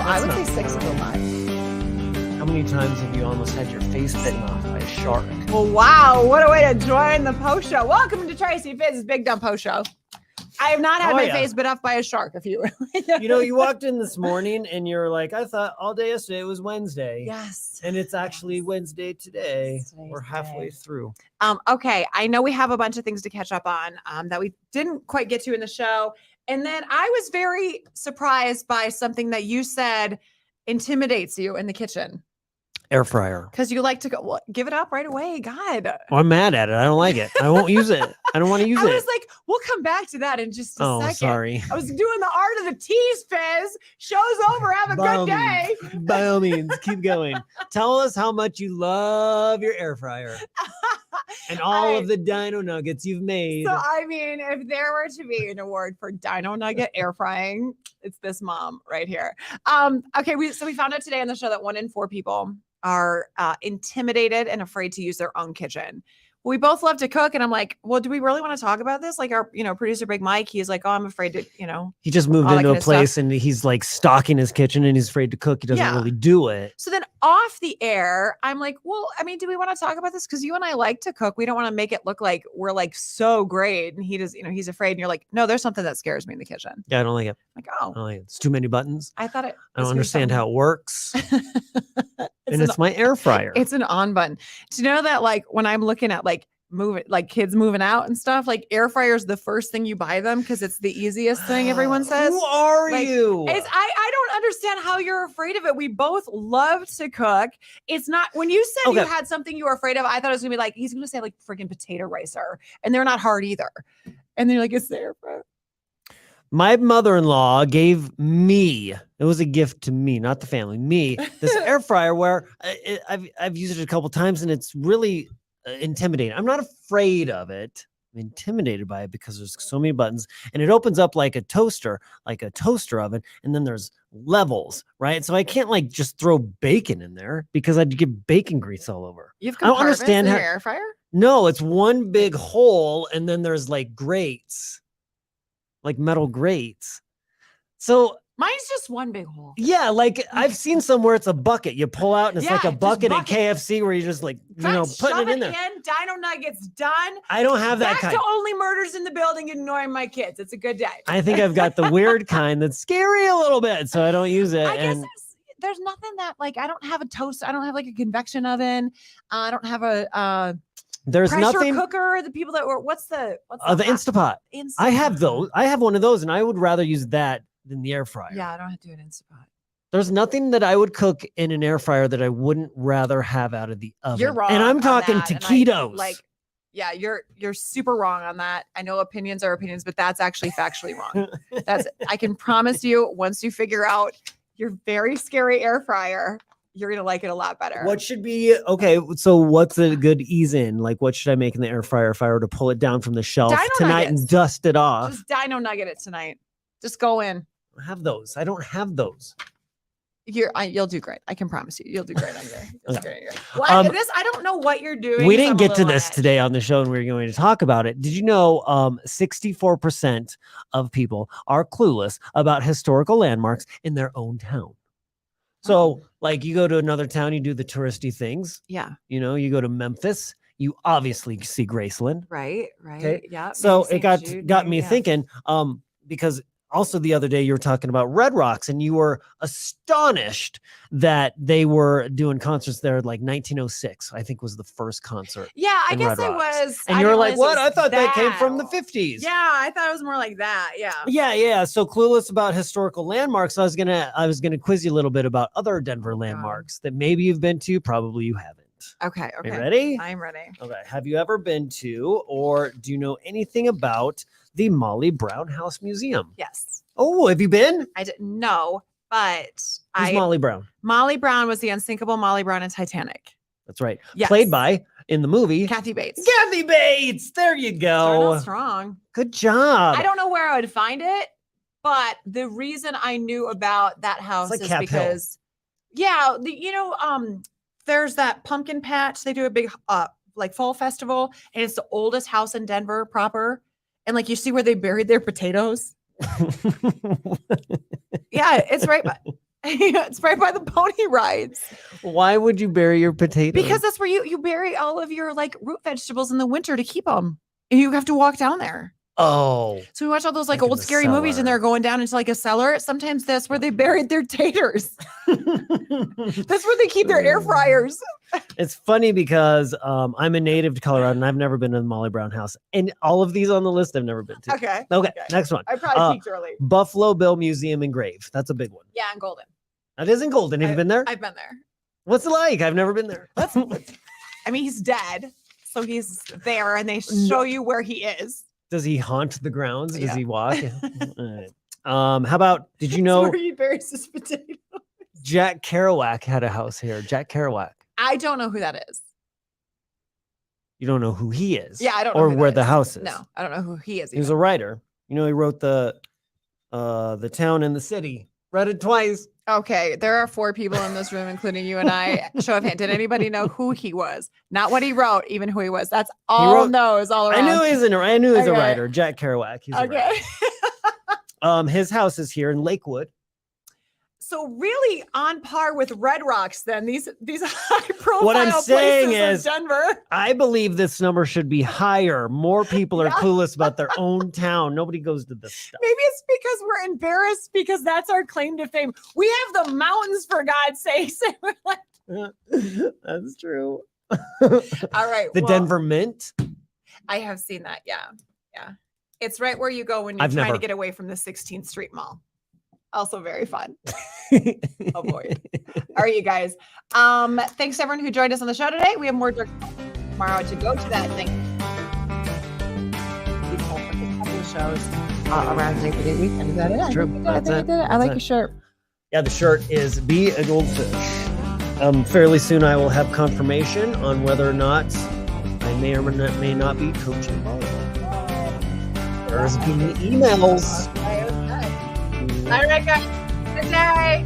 I would say 6 of them live. How many times have you almost had your face bitten off by a shark? Well, wow. What a way to join the post show. Welcome to Tracy and Fizz's Big Dumb Post Show. I have not had my face bit off by a shark, if you you walked in this morning and you're like, I thought all day yesterday it was Wednesday. Yes. And it's actually Wednesday today. We're halfway through. Okay. I know we have a bunch of things to catch up on that we didn't quite get to in the show. And then I was very surprised by something that you said intimidates you in the kitchen. Air fryer. Because you like to go, well, give it up right away. God. Well, I'm mad at it. I don't like it. I won't use it. I don't want to use it. I was like, we'll come back to that in just a second. Sorry. I was doing the art of the tease, Fizz. Show's over. Have a good day. By all means, keep going. Tell us how much you love your air fryer and all of the dino nuggets you've made. So, I mean, if there were to be an award for dino nugget air frying, it's this mom right here. Okay, we found out today on the show that 1 in 4 people are intimidated and afraid to use their own kitchen. We both love to cook, and I'm like, well, do we really want to talk about this? Like our, producer Big Mike, he's like, oh, I'm afraid to, He just moved into a place and he's like stocking his kitchen and he's afraid to cook. He doesn't really do it. So then off the air, I'm like, well, I mean, do we want to talk about this? Because you and I like to cook. We don't want to make it look like we're like so great. And he does, he's afraid. And you're like, no, there's something that scares me in the kitchen. Yeah, I don't like it. Like, oh, I don't like it. It's too many buttons. I thought it. I don't understand how it works. It's my air fryer. It's an on button. Do you know that like when I'm looking at kids moving out and stuff, like air fryer is the first thing you buy them because it's the easiest thing everyone says. Who are you? I don't understand how you're afraid of it. We both love to cook. It's not when you said you had something you were afraid of, I thought it was gonna be like he's gonna say like freaking potato ricer, and they're not hard either. And then you're like, it's the air fryer. My mother-in-law gave me, it was a gift to me, not the family, me, this air fryer where I've used it a couple times and it's really intimidating. I'm not afraid of it. I'm intimidated by it because there's so many buttons and it opens up like a toaster oven. And then there's levels, right? So I can't like just throw bacon in there because I'd get bacon grease all over. I don't understand how air fryer. No, it's one big hole and then there's like grates. Like metal grates. So mine's just one big hole. Yeah, like I've seen somewhere it's a bucket. You pull out and it's like a bucket at KFC where you just like, putting it in there. Dino nuggets done. I don't have that kind. Back to only murders in the building ignoring my kids. It's a good day. I think I've got the weird kind that's scary a little bit, so I don't use it. I guess there's nothing that like I don't have a toast. I don't have like a convection oven. I don't have a there's pressure nothing cooker. The people that were what's the Instapot. I have those. I have one of those, and I would rather use that than the air fryer. Yeah, I don't have to do an Instapot. There's nothing that I would cook in an air fryer that I wouldn't rather have out of the oven. You're wrong. And I'm talking taquitos. Yeah, you're super wrong on that. I know opinions are opinions, but that's actually factually wrong. I can promise you, once you figure out your very scary air fryer, you're going to like it a lot better. What should be, okay, so what's a good ease in? Like, what should I make in the air fryer if I were to pull it down from the shelf tonight and dust it off? Just dino nugget it tonight. Just go in. I have those. I don't have those. You'll do great. I can promise you. You'll do great on there. Okay. Well, I don't know what you're doing. We didn't get to this today on the show, and we were going to talk about it. Did you know 64% of people are clueless about historical landmarks in their own town? So, like, you go to another town, you do the touristy things. Yeah. You go to Memphis, you obviously see Graceland. Right. Okay? Yeah. So it got me thinking, because also the other day you were talking about Red Rocks and you were astonished that they were doing concerts there like 1906, I think was the first concert. Yeah, I guess it was. And you're like, what? I thought that came from the 50s. Yeah, I thought it was more like that. Yeah. Yeah. So clueless about historical landmarks. I was gonna quiz you a little bit about other Denver landmarks that maybe you've been to, probably you haven't. Okay. Are you ready? I'm ready. Okay. Have you ever been to or do you know anything about the Molly Brown House Museum? Yes. Oh, have you been? I didn't know, but Who's Molly Brown? Molly Brown was the unsinkable Molly Brown in Titanic. That's right. Yes. Played by, in the movie, Kathy Bates. Kathy Bates. There you go. Strong. Good job. I don't know where I would find it, but the reason I knew about that house is because, there's that pumpkin patch. They do a big like fall festival, and it's the oldest house in Denver proper. And like you see where they buried their potatoes. Yeah, it's right. It's right by the pony rides. Why would you bury your potatoes? Because that's where you bury all of your like root vegetables in the winter to keep them. And you have to walk down there. Oh. So we watch all those like Like in old the scary movies and cellar. they're going down into like a cellar. Sometimes that's where they buried their taters. That's where they keep their air fryers. It's funny because I'm a native to Colorado and I've never been to the Molly Brown house. And all of these on the list I've never been to. Okay. Okay, next one. I probably peaked early. Buffalo Bill Museum and Grave. That's a big one. Yeah, in Golden. That isn't Golden. Have you been there? I've been there. What's it like? I've never been there. I mean, he's dead. So he's there and they show you where he is. Does he haunt the grounds? Does Yeah. he walk? All right. How about, did you That's know where he buries his potato. Jack Kerouac had a house here? Jack Kerouac. I don't know who that is. You don't know who he is? Yeah, I don't know. Or who where that the is. house is? No, I don't know who he is. He was either. a writer. You know, he wrote the Town and the City. Read it twice. Okay, there are 4 people in this room, including you and I. Show of hand. Did anybody know who he was? Not what he wrote, even who he was. That's all knows all around. I knew he was a Okay. writer. Jack Kerouac. He's a Okay. writer. His house is here in Lakewood. So really on par with Red Rocks, then these high profile What I'm saying places is- in Denver. I believe this number should be higher. More people are Yeah. clueless about their own town. Nobody goes to this stuff. Maybe it's because we're embarrassed because that's our claim to fame. We have the mountains, for God's sakes. And we're like, That's true. all right. The well, Denver Mint. I have seen that. Yeah. Yeah. It's right where you go when you're I've trying never. to get away from the 16th Street Mall. Also very fun. Avoid. All right, you guys. Thanks to everyone who joined us on the show today. We have more tomorrow to go to that thing. Shows around Labor Day weekend. Is that it? True. That's it. I like your That's shirt. Yeah, the shirt is Be a Goldfish. Fairly soon I will have confirmation on whether or not I may or may not be coaching volleyball. There's been emails. Okay. All right, guys. Good day.